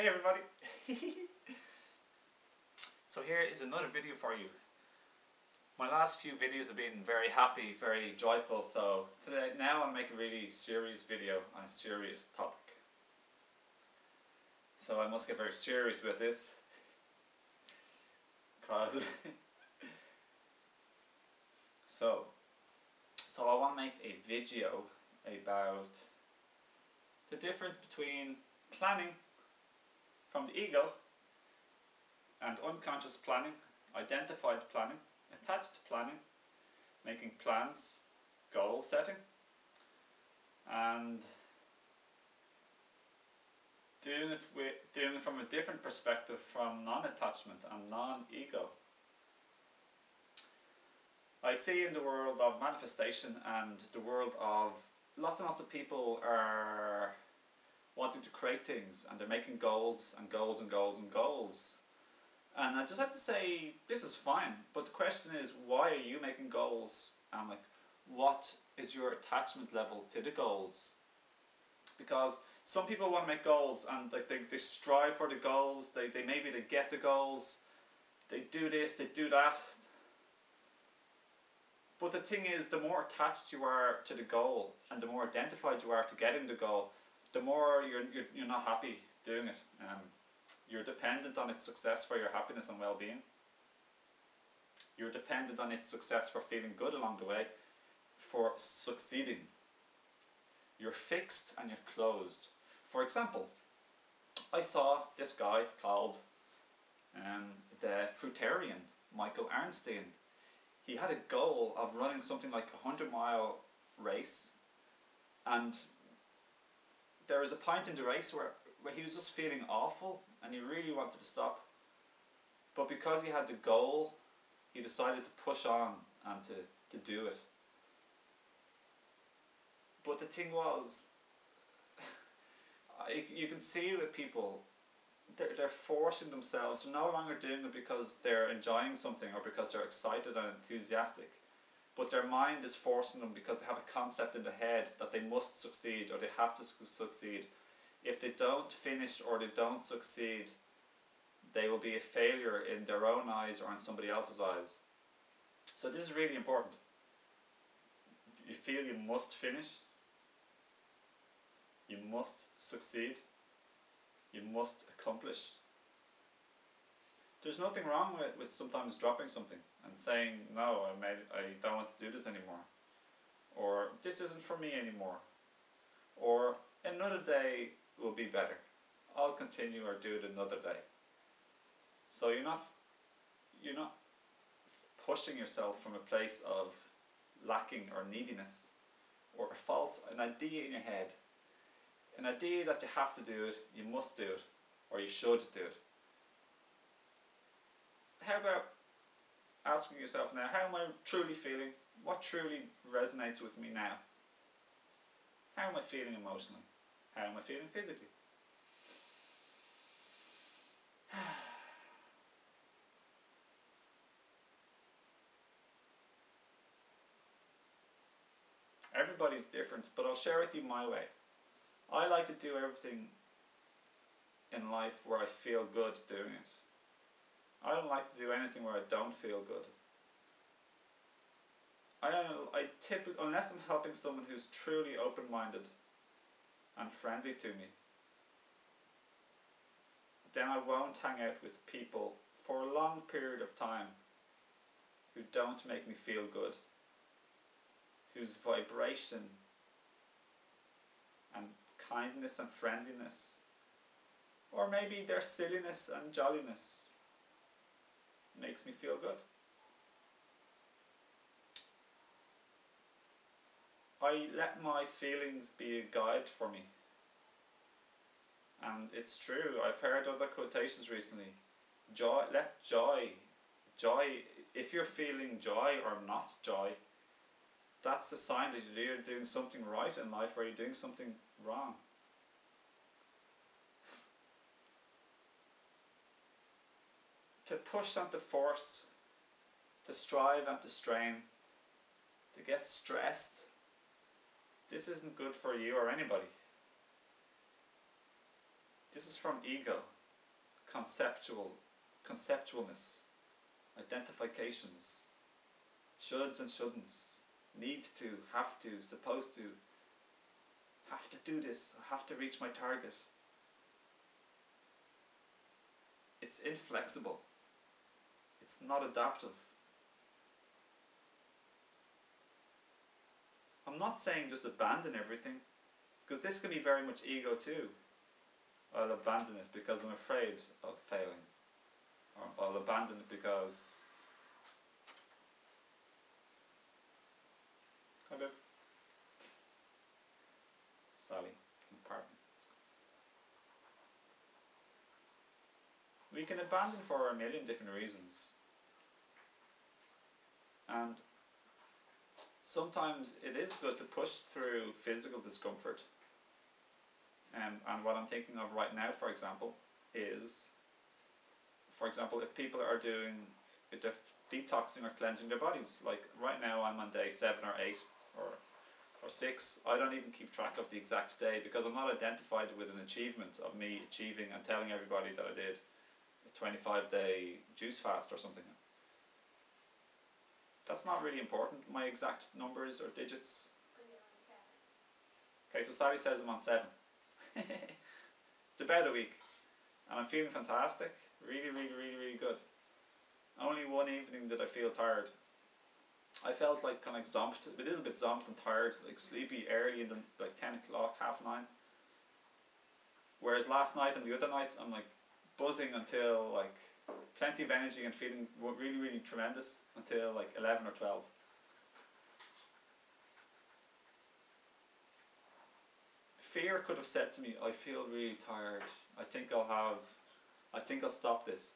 Hey everybody! So here is another video for you. My last few videos have been very happy, very joyful, so today now I'll make a really serious video on a serious topic. So I must get very serious with this, because so I want to make a video about the difference between planning from the ego and unconscious planning, identified planning, attached planning, making plans, goal setting, and doing it from a different perspective, from non-attachment and non-ego. I see in the world of manifestation and the world of lots and lots of people are wanting to create things, and they're making goals and goals and goals and goals. And I just have to say, this is fine, but the question is, why are you making goals? And like, what is your attachment level to the goals? Because some people want to make goals and like they strive for the goals, they maybe they get the goals, they do this, they do that. But the thing is, the more attached you are to the goal and the more identified you are to getting the goal, the more you're not happy doing it. You're dependent on its success for your happiness and well-being. You're dependent on its success for feeling good along the way, for succeeding. You're fixed and you're closed. For example, I saw this guy called the Fruitarian, Michael Arnstein. He had a goal of running something like a 100-mile race, and there was a point in the race where he was just feeling awful and he really wanted to stop. But because he had the goal, he decided to push on and to do it. But the thing was, you can see with people, they're forcing themselves. They're no longer doing it because they're enjoying something or because they're excited and enthusiastic. But their mind is forcing them because they have a concept in their head that they must succeed or they have to succeed. If they don't finish or they don't succeed, they will be a failure in their own eyes or in somebody else's eyes. So this is really important. You feel you must finish. You must succeed. You must accomplish. There's nothing wrong with sometimes dropping something and saying, no, I don't want to do this anymore. Or this isn't for me anymore. Or another day will be better. I'll continue or do it another day. So you're not pushing yourself from a place of lacking or neediness or an idea in your head. An idea that you have to do it, you must do it, or you should do it. How about asking yourself now, how am I truly feeling? What truly resonates with me now? How am I feeling emotionally? How am I feeling physically? Everybody's different, but I'll share with you my way. I like to do everything in life where I feel good doing it. I don't like to do anything where I don't feel good. Unless I'm helping someone who's truly open-minded and friendly to me, then I won't hang out with people for a long period of time who don't make me feel good, whose vibration and kindness and friendliness, or maybe their silliness and jolliness, makes me feel good. I let my feelings be a guide for me. And it's true, I've heard other quotations recently. Let joy, if you're feeling joy or not joy, that's a sign that you're either doing something right in life or you're doing something wrong. To push and to force, to strive and to strain, to get stressed, this isn't good for you or anybody. This is from ego, conceptualness, identifications, shoulds and shouldn'ts, need to, have to, supposed to, have to do this, have to reach my target. It's inflexible. It's not adaptive. I'm not saying just abandon everything, because this can be very much ego too. I'll abandon it because I'm afraid of failing. Or I'll abandon it because... Hi babe. Sally, pardon. We can abandon for a million different reasons. And sometimes it is good to push through physical discomfort. And what I'm thinking of right now, for example, is, for example, if people are doing detoxing or cleansing their bodies, like right now I'm on day 7 or 8 or 6, I don't even keep track of the exact day because I'm not identified with an achievement of me achieving and telling everybody that I did a 25-day juice fast or something. That's not really important, my exact numbers or digits. Okay, so Sally says I'm on 7. It's about a week and I'm feeling fantastic, really good. Only one evening did I feel tired. I felt like kind of zomped, a little bit zomped and tired, like sleepy early in the, like 10 o'clock, 9:30. Whereas last night and the other nights I'm like buzzing until like plenty of energy and feeling really tremendous until like 11 or 12. Fear could have said to me, I feel really tired, I think I'll stop this.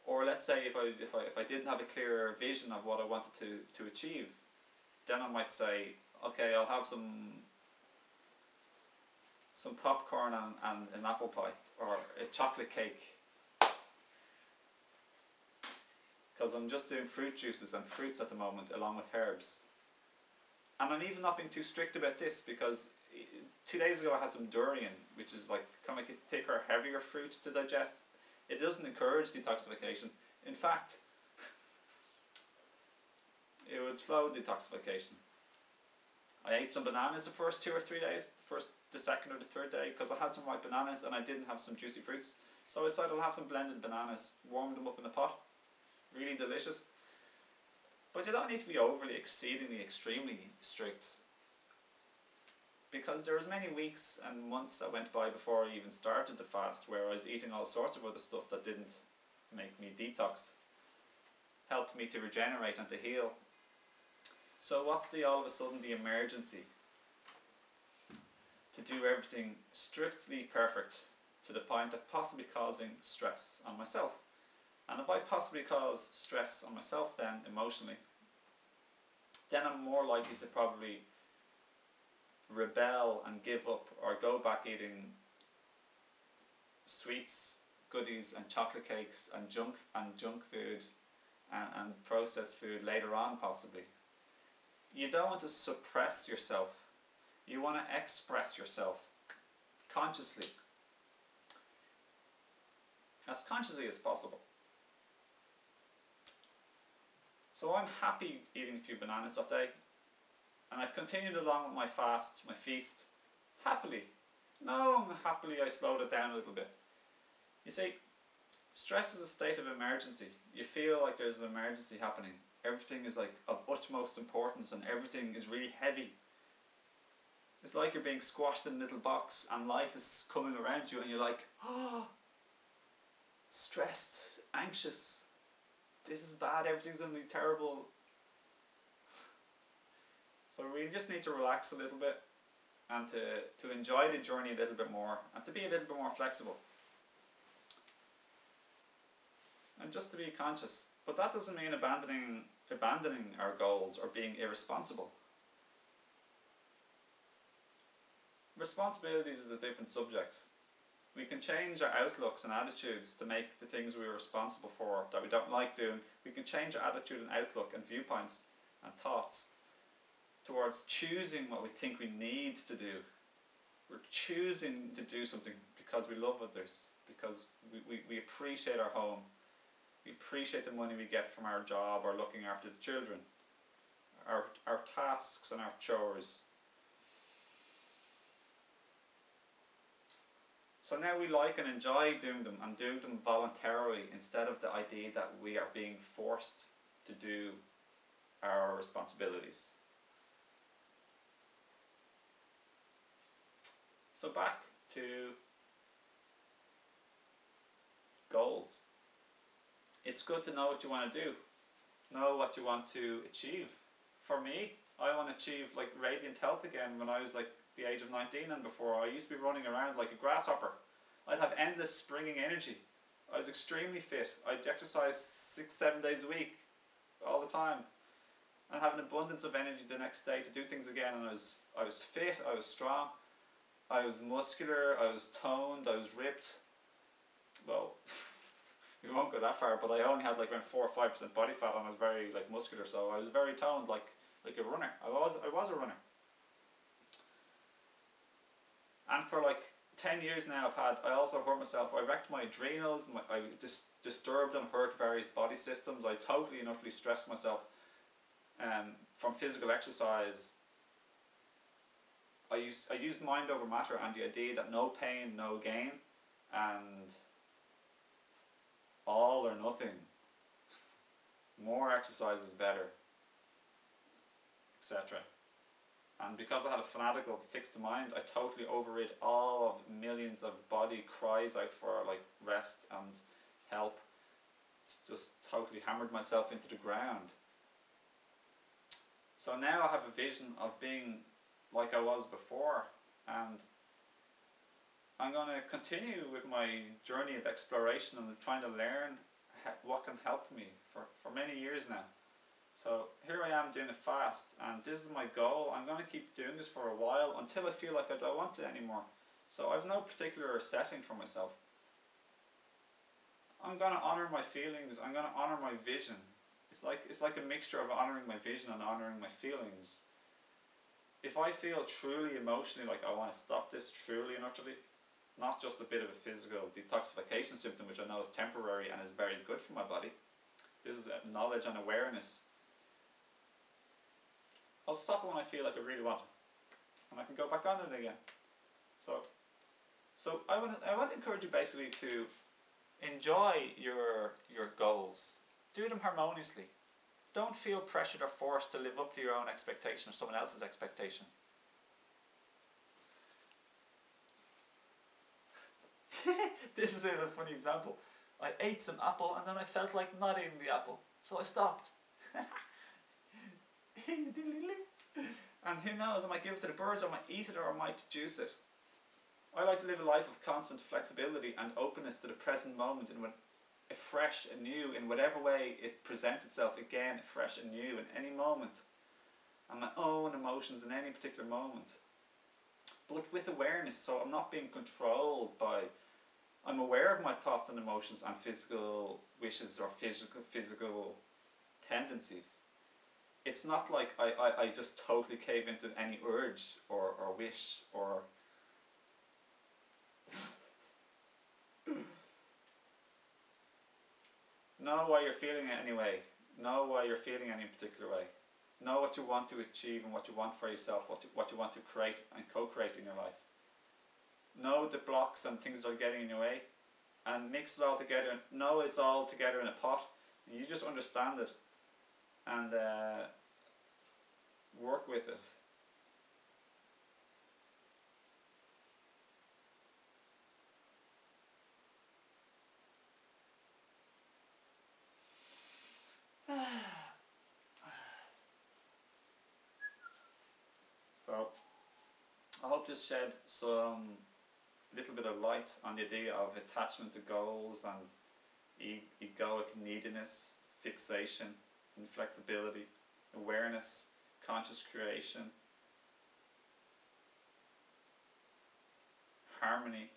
Or let's say if I didn't have a clearer vision of what I wanted to achieve, then I might say, okay, I'll have some popcorn and an apple pie or a chocolate cake, because I'm just doing fruit juices and fruits at the moment along with herbs. And I'm even not being too strict about this because 2 days ago I had some durian, which is like kind of like a thicker, heavier fruit to digest. It doesn't encourage detoxification. In fact, it would slow detoxification. I ate some bananas the first 2 or 3 days, the second or the third day, because I had some ripe bananas and I didn't have some juicy fruits. So I decided I'll have some blended bananas, warm them up in a pot. Really delicious. But you don't need to be overly, exceedingly, extremely strict, because there was many weeks and months that went by before I even started the fast where I was eating all sorts of other stuff that didn't make me detox, helped me to regenerate and to heal. So what's all of a sudden the emergency to do everything strictly perfect to the point of possibly causing stress on myself? And if I possibly cause stress on myself then emotionally, then I'm more likely to probably rebel and give up or go back eating sweets, goodies and chocolate cakes and junk food and processed food later on possibly. You don't want to suppress yourself. You want to express yourself consciously, as consciously as possible. So I'm happy eating a few bananas that day, and I continued along with my fast, my feast, happily. No, happily I slowed it down a little bit. You see, stress is a state of emergency. You feel like there's an emergency happening. Everything is like of utmost importance and everything is really heavy. It's like you're being squashed in a little box and life is coming around you and you're like, oh, stressed, anxious. This is bad, everything's going to be terrible. So we just need to relax a little bit and to enjoy the journey a little bit more and to be a little bit more flexible. And just to be conscious. But that doesn't mean abandoning our goals or being irresponsible. Responsibilities is a different subject. We can change our outlooks and attitudes to make the things we're responsible for that we don't like doing. We can change our attitude and outlook and viewpoints and thoughts towards choosing what we think we need to do. We're choosing to do something because we love others, because we appreciate our home, we appreciate the money we get from our job or looking after the children, our tasks and our chores. So now we like and enjoy doing them, and do them voluntarily instead of the idea that we are being forced to do our responsibilities. So back to goals. It's good to know what you want to do, know what you want to achieve. For me, I want to achieve like radiant health again when I was like the age of 19 and before. I used to be running around like a grasshopper. I'd have endless springing energy. I was extremely fit. I'd exercise 6-7 days a week, all the time, and have an abundance of energy the next day to do things again. And I was fit, I was strong, I was muscular, I was toned, I was ripped. Well, we won't go that far, but I only had like around 4 or 5% body fat, and I was very like muscular, so I was very toned, like a runner. I was a runner. And for like 10 years now, I also hurt myself. I wrecked my adrenals, I disturbed and hurt various body systems. I totally and utterly stressed myself from physical exercise. I used mind over matter and the idea that no pain, no gain, and all or nothing. More exercise is better, etc. And because I had a fanatical fixed mind, I totally overrid all of millions of body cries out for like rest and help. Just totally hammered myself into the ground. So now I have a vision of being like I was before, and I'm going to continue with my journey of exploration and trying to learn what can help me for many years now. So here I am doing it fast, and this is my goal. I'm going to keep doing this for a while until I feel like I don't want it anymore. So I've no particular setting for myself. I'm going to honor my feelings. I'm going to honor my vision. It's like a mixture of honoring my vision and honoring my feelings. If I feel truly emotionally like I want to stop this truly and utterly, not just a bit of a physical detoxification symptom, which I know is temporary and is very good for my body. This is knowledge and awareness. I'll stop it when I feel like I really want to, and I can go back on it again. So I want to encourage you basically to enjoy your goals. Do them harmoniously. Don't feel pressured or forced to live up to your own expectation or someone else's expectation. This is a funny example. I ate some apple and then I felt like not eating the apple, so I stopped. And who knows, I might give it to the birds, I might eat it, or I might juice it. I like to live a life of constant flexibility and openness to the present moment, in fresh and new, in whatever way it presents itself, again, fresh and new in any moment, and my own emotions in any particular moment. But with awareness, so I'm not being controlled by, I'm aware of my thoughts and emotions and physical wishes or physical tendencies. It's not like I just totally cave into any urge or wish or know why you're feeling it anyway. Know why you're feeling any particular way. Know what you want to achieve and what you want for yourself, what you want to create and co-create in your life. Know the blocks and things that are getting in your way, and mix it all together. Know it's all together in a pot, and you just understand it and work with it. So I hope this shed some little bit of light on the idea of attachment to goals and egoic neediness, fixation, inflexibility, awareness, conscious creation, harmony.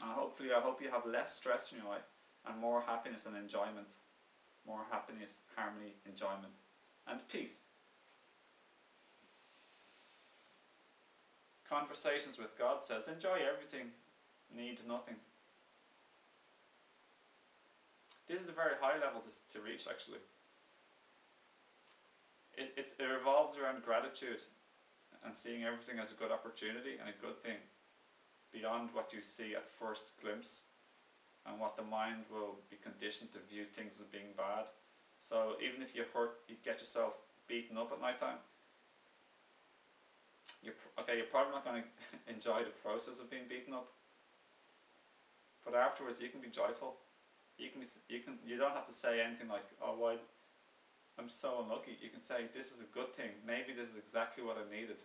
And I hope you have less stress in your life and more happiness and enjoyment. More happiness, harmony, enjoyment. and peace. Conversations with God says, enjoy everything, need nothing. This is a very high level to reach, actually. It revolves around gratitude and seeing everything as a good opportunity and a good thing, beyond what you see at first glimpse, and what the mind will be conditioned to view things as being bad. So even if you get yourself beaten up at night time, you're probably not going to enjoy the process of being beaten up, but afterwards you can be joyful. You don't have to say anything like, oh, why I'm so unlucky. You can say, this is a good thing. Maybe this is exactly what I needed.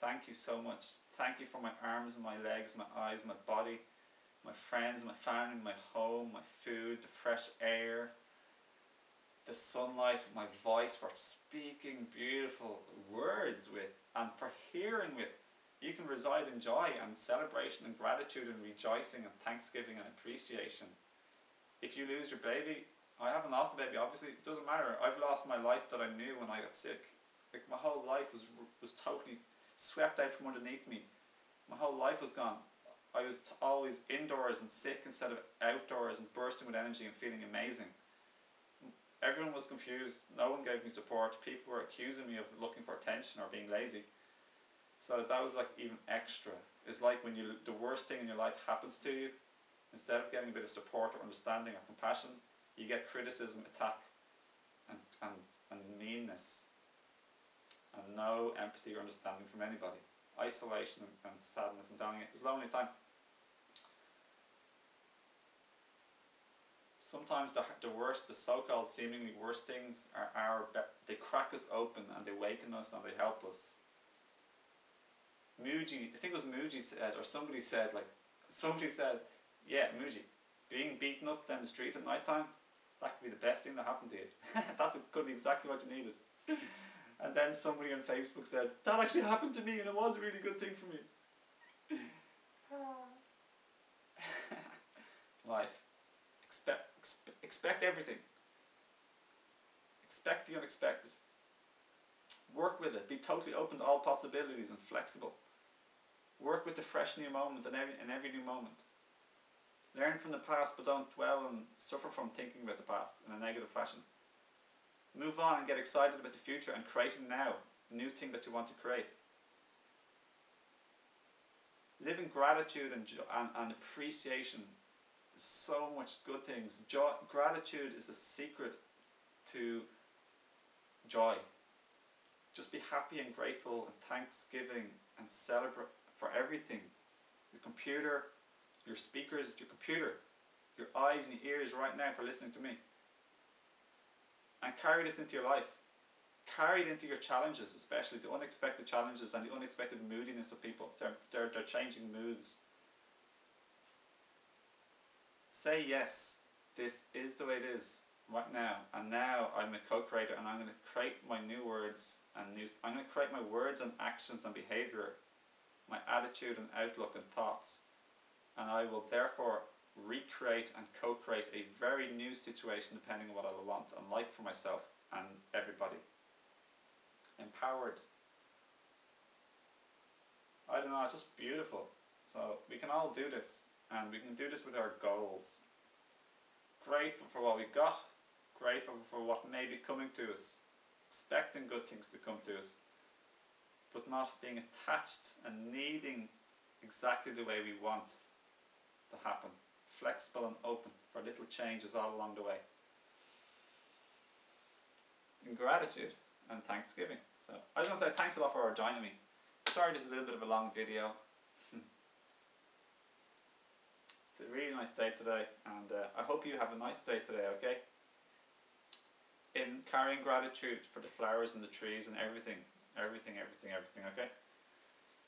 Thank you so much. Thank you for my arms, my legs, my eyes, my body, my friends, my family, my home, my food, the fresh air, the sunlight, my voice, for speaking beautiful words with, and for hearing with. You can reside in joy and celebration and gratitude and rejoicing and thanksgiving and appreciation. If you lose your baby, I haven't lost a baby, obviously, it doesn't matter. I've lost my life that I knew when I got sick. Like, my whole life was totally swept out from underneath me. My whole life was gone. I was always indoors and sick instead of outdoors and bursting with energy and feeling amazing. Everyone was confused, no one gave me support, people were accusing me of looking for attention or being lazy. So that was like even extra. It's like when the worst thing in your life happens to you, instead of getting a bit of support or understanding or compassion, you get criticism, attack, and meanness, and no empathy or understanding from anybody. Isolation and sadness and telling it was a lonely time. Sometimes the worst, the so-called seemingly worst things they crack us open and they waken us and they help us. Muji, I think it was Muji said, or somebody said, yeah, Muji, being beaten up down the street at night time, that could be the best thing that happened to you. Could be exactly what you needed. And then somebody on Facebook said, that actually happened to me and it was a really good thing for me. Life. Expect everything. Expect the unexpected. Work with it. Be totally open to all possibilities and flexible. Work with the fresh new moment in every new moment. Learn from the past, but don't dwell and suffer from thinking about the past in a negative fashion. Move on and get excited about the future and creating now a new thing that you want to create. Live in gratitude and appreciation. There's so much good things. Gratitude is the secret to joy. Just be happy and grateful and thanksgiving and celebrate for everything. Your computer, your speakers, your computer, your eyes and your ears right now for listening to me. And carry this into your life. Carry it into your challenges, especially the unexpected challenges and the unexpected moodiness of people. They're changing moods. Say yes, this is the way it is right now, and now I'm a co-creator and I'm going to create my new words and I'm going to create my words and actions and behaviour, my attitude and outlook and thoughts, and I will therefore recreate and co-create a very new situation depending on what I want and like for myself and everybody. Empowered. I don't know, it's just beautiful. So we can all do this, and we can do this with our goals. Grateful for what we got, grateful for what may be coming to us, expecting good things to come to us, but not being attached and needing exactly the way we want to happen. Flexible and open for little changes all along the way. In gratitude and thanksgiving. So I was going to say thanks a lot for joining me. Sorry this is a little bit of a long video. It's a really nice day today, and I hope you have a nice day today, okay? In carrying gratitude for the flowers and the trees and everything, okay?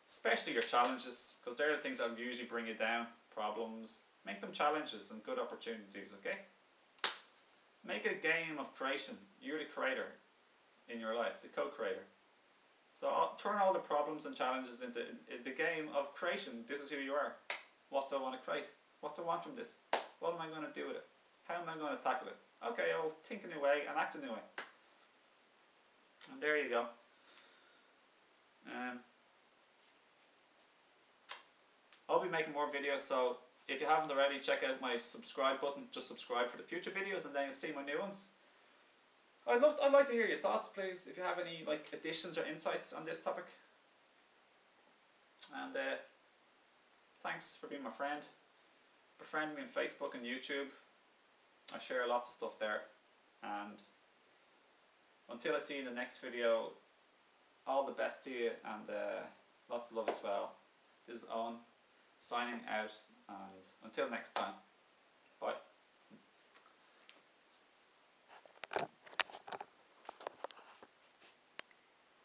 Especially your challenges, because they're the things that will usually bring you down, problems. Make them challenges and good opportunities, okay? Make it a game of creation. You're the creator in your life, the co-creator. So turn all the problems and challenges into the game of creation. This is who you are. What do I want to create? What do I want from this? What am I going to do with it? How am I going to tackle it? Okay, I'll think in a way and act in a way. And there you go. I'll be making more videos, so if you haven't already, check out my subscribe button. Just subscribe for the future videos, and then you'll see my new ones. I'd like to hear your thoughts, please, if you have any like additions or insights on this topic. And thanks for being my friend. Befriend me on Facebook and YouTube. I share lots of stuff there. And until I see you in the next video, all the best to you, and lots of love as well. This is Owen signing out, and until next time.